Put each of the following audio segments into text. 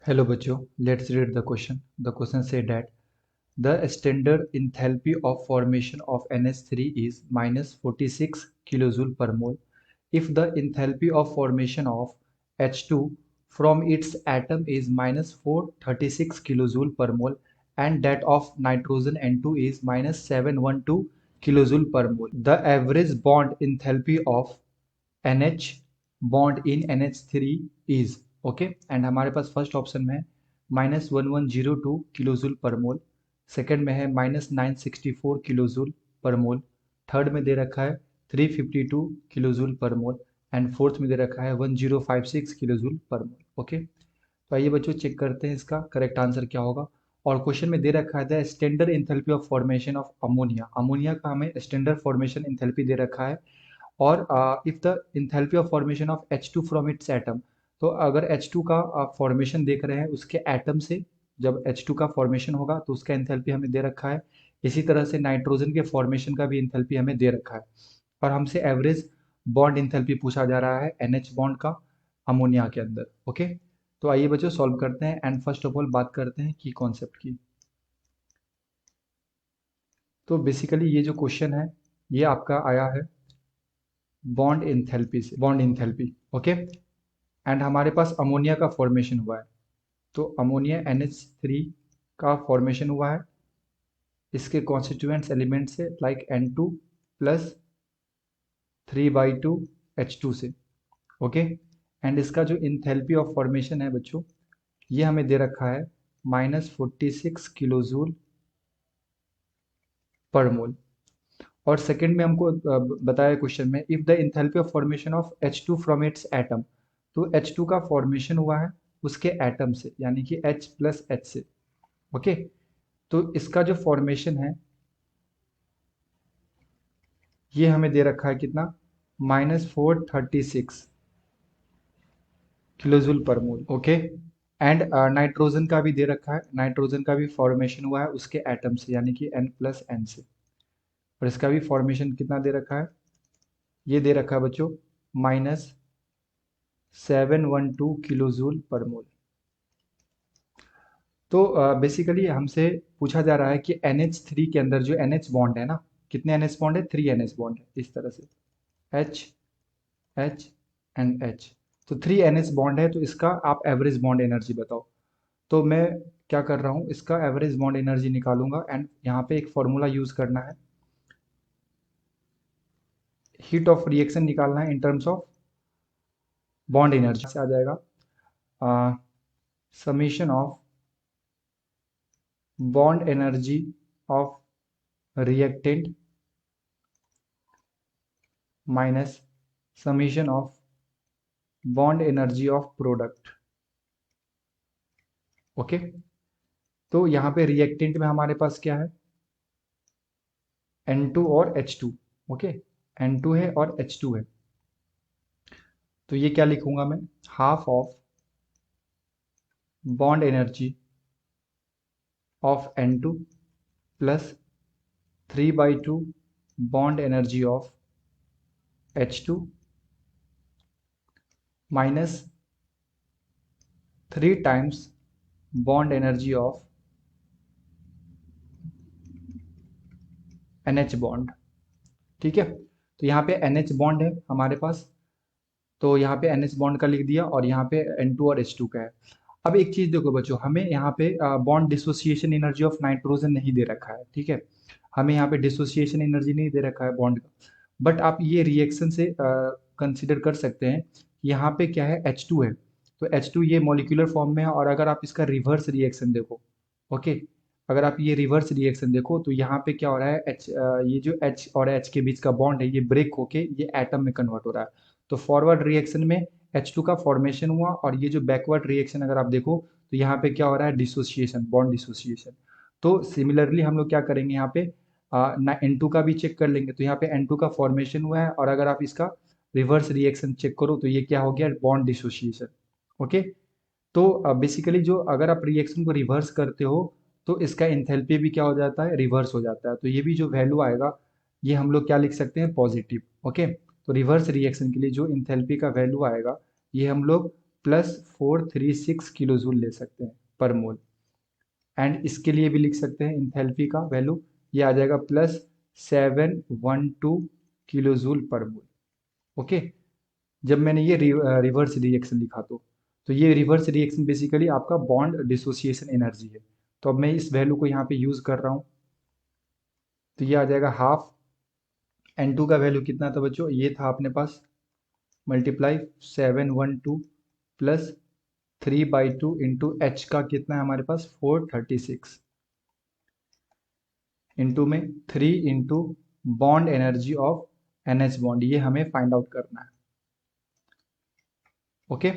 Hello बच्चों, let's read the question. The question say that the standard enthalpy of formation of NH3 is minus 46 kilojoule per mole. If the enthalpy of formation of H2 from its atom is minus 436 kilojoule per mole and that of nitrogen N2 is minus 712 kilojoule per mole. The average bond enthalpy of NH bond in NH3 is okay and हमारे पास first option में है -1102 kilojoule पर मोल, second में है -964 kilojoule पर मोल, third में दे रखा है 352 किलोजूल पर मोल एंड फोर्थ में दे रखा है 1056 किलोजूल पर मोल। ओके, तो आइए बच्चों चेक करते हैं इसका करेक्ट आंसर क्या होगा। और क्वेश्चन में दे रखा है the standard enthalpy of formation of ammonia, ammonia का हमें स्टैंडर्ड फॉर्मेशन इंथैल्पी दे रखा है। और if the enthalpy of formation of H2 from its atom, तो अगर H2 का फॉर्मेशन देख रहे हैं उसके एटम से, जब H2 का फॉर्मेशन होगा तो उसका इंथैल्पी हमें दे रखा है। इसी तरह से नाइट्रोजन के फॉर्मेशन का भी इंथैल्पी हमें दे रखा है और हमसे एवरेज बॉन्ड इंथैल्पी पूछा जा रहा है NH बॉन्ड का अमोनिया के अंदर। ओके, तो आइए बच्चों सॉल्व करते हैं एंड फर्स्ट ऑफ ऑल बात करते हैं की कॉन्सेप्ट की। तो बेसिकली ये जो क्वेश्चन है ये आपका आया है बॉन्ड इंथैल्पी से, बॉन्ड इंथैल्पी। ओके, एंड हमारे पास अमोनिया का फॉर्मेशन हुआ है, तो अमोनिया NH3 का फॉर्मेशन हुआ है इसके कॉन्स्टिट्यूएंट्स एलिमेंट से लाइक N2 प्लस 3/2 H2 से। ओके, एंड इसका जो इंथैल्पी ऑफ फॉर्मेशन है बच्चों ये हमें दे रखा है -46 किलोजूल पर मोल। और सेकंड में हमको बताया क्वेश्चन में if the enthalpy of formation of H2 from its atom, तो H2 का फॉर्मेशन हुआ है उसके एटम से यानी कि H प्लस H से। ओके, तो इसका जो फॉर्मेशन है ये हमें दे रखा है कितना, -436 किलोजूल पर मोल। ओके, एंड नाइट्रोजन का भी दे रखा है, नाइट्रोजन का भी फॉर्मेशन हुआ है उसके एटम से यानी कि N प्लस N से, और इसका भी फॉर्मेशन कितना दे रखा है, ये दे रखा है बच्चों -712 किलोजूल पर मोल। तो बेसिकली हमसे पूछा जा रहा है कि NH3 के अंदर जो NH बॉन्ड है ना, कितने NH बॉन्ड है, 3 NH बॉन्ड है इस तरह से H H एंड H। तो 3 NH बॉन्ड है, तो इसका आप एवरेज बॉन्ड एनर्जी बताओ। तो मैं क्या कर रहा हूँ, इसका एवरेज बॉन्ड एनर्जी निकालूंगा एंड यहाँ पे एक फॉर्मूला यूज करना है, हीट ऑफ रिएक्शन निकालना है in terms of bond energy से आ जाएगा summation of bond energy of reactant minus summation of bond energy of product. Okay, तो यहाँ पे रिएक्टेंट में हमारे पास क्या है, N2 और H2। ओके, N2 है और H2 है, तो ये क्या लिखूंगा मैं, half of bond energy of N2 plus 3/2 bond energy of H2 minus 3 times bond energy of NH bond. ठीक है, तो यहाँ पे NH बॉन्ड है हमारे पास, तो यहाँ पे NH बॉन्ड का लिख दिया और यहाँ पे N2 और H2 का है। अब एक चीज देखो बच्चों, हमें यहाँ पे bond dissociation energy of nitrogen नहीं दे रखा है। ठीक है, हमें यहाँ पे डिसोसिएशन एनर्जी नहीं दे रखा है बॉन्ड का, बट आप ये रिएक्शन से कंसिडर कर सकते हैं। यहाँ पे क्या है, H2 है, तो H2 ये मॉलिक्यूलर फॉर्म में है, और अगर आप इसका रिवर्स रिएक्शन देखो, ओके, अगर आप ये रिवर्स रिएक्शन देखो तो यहाँ पे क्या हो रहा है, ये जो H और H के बीच का बॉन्ड है ये ब्रेक होके ये एटम में कन्वर्ट हो रहा है। तो फॉरवर्ड रिएक्शन में H2 का फॉर्मेशन हुआ, और ये जो बैकवर्ड रिएक्शन अगर आप देखो तो यहाँ पे क्या हो रहा है, डिसोसिएशन, बॉन्ड डिसोसिएशन। तो सिमिलरली हम लोग क्या करेंगे यहाँ पे ना N2 का भी चेक कर लेंगे, तो यहाँ पे N2 का फॉर्मेशन हुआ है, और अगर आप इसका रिवर्स रिएक्शन चेक करो तो ये क्या हो गया, बॉन्ड डिसोसिएशन। ओके, तो बेसिकली जो अगर आप रिएक्शन को रिवर्स करते हो तो इसका इंथैल्पी भी क्या हो जाता है, रिवर्स हो जाता है। तो ये भी जो वैल्यू आएगा ये हम लोग क्या लिख सकते हैं, पॉजिटिव। ओके, तो रिवर्स रिएक्शन के लिए जो इंथैल्पी का वैल्यू आएगा ये हम लोग +436 किलो जूल ले सकते हैं पर मोल। एंड इसके लिए भी लिख सकते हैं इंथैल्पी का वैल्यू, ये आ जाएगा +712 किलो जूल पर मोल। ओके, जब मैंने ये रिवर्स रिएक्शन लिखा तो ये रिवर्स रिएक्शन बेसिकली आपका बॉन्ड डिसोसिएशन एनर्जी है। तो अब मैं इस वैल्यू को यहाँ पे यूज कर रहा हूँ, तो ये आ जाएगा हाफ। N2 का वैल्यू कितना था बच्चों, ये था अपने पास मल्टीप्लाई 712 प्लस 3/2 इंटू एच का कितना है हमारे पास 436 इंटू में 3 into bond energy of NH bond, ये हमें फाइंड आउट करना है। ओके,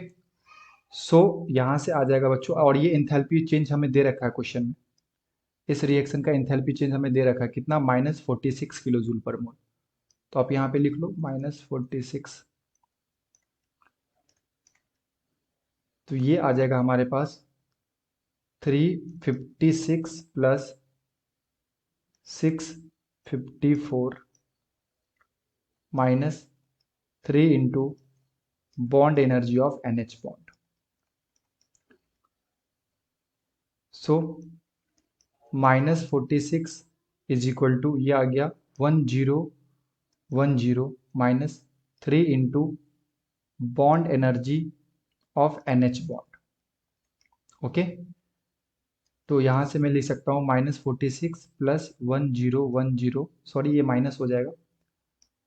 सो यहां से आ जाएगा बच्चों, और ये इंथैल्पी चेंज हमें दे रखा है क्वेश्चन में। इस रिएक्शन का इंथैल्पी चेंज हमें दे रखा है कितना, -46 किलो जूल पर मोल। तो आप यहाँ पे लिख लो -46, तो ये आ जाएगा हमारे पास 356 plus 654 -3 into bond energy of NH bond. So -46 is equal to, ये आ गया 1010 -3 into bond energy of NH bond. Okay, तो यहाँ से मैं लिख सकता हूँ -46 प्लस 1010, सॉरी ये माइनस हो जाएगा,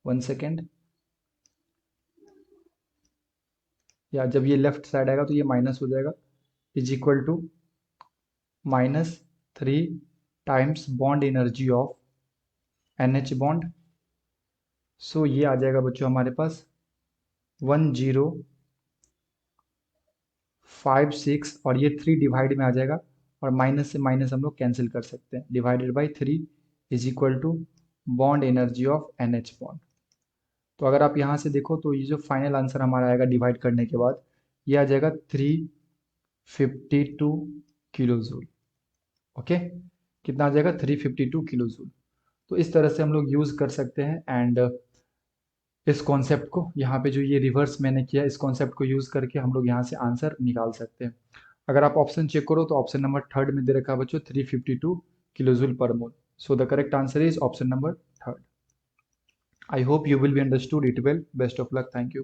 1 सेकेंड, या जब ये लेफ्ट साइड आएगा तो ये माइनस हो जाएगा, is equal to -3 times bond energy of NH bond. So ये आ जाएगा बच्चों हमारे पास 1056, और ये 3 डिवाइड में आ जाएगा, और माइनस से माइनस हम लोग कैंसिल कर सकते हैं, divided by 3 is equal to bond energy of NH bond. तो अगर आप यहाँ से देखो तो ये जो फाइनल आंसर हमारा आएगा डिवाइड करने के बाद, ये आ जाएगा 352 किलो जूल। ओके, कितना आ जाएगा 352 किलो जूल। तो इस तरह से हम लोग यूज़ कर सकते हैं, एंड इस कॉन्सेप्ट को यहाँ पे जो ये रिवर्स मैंने किया, इस कॉन्सेप्ट को यूज़ करके हम लोग यहाँ से आंसर निकाल सकते हैं। अगर आप ऑप्शन चेक करो तो ऑप्शन नंबर थर्ड में दे रखा है बच्चों 352 किलो जूल पर मोल। So the correct answer is option number third. I hope you will be understood it well. Best of luck. Thank you.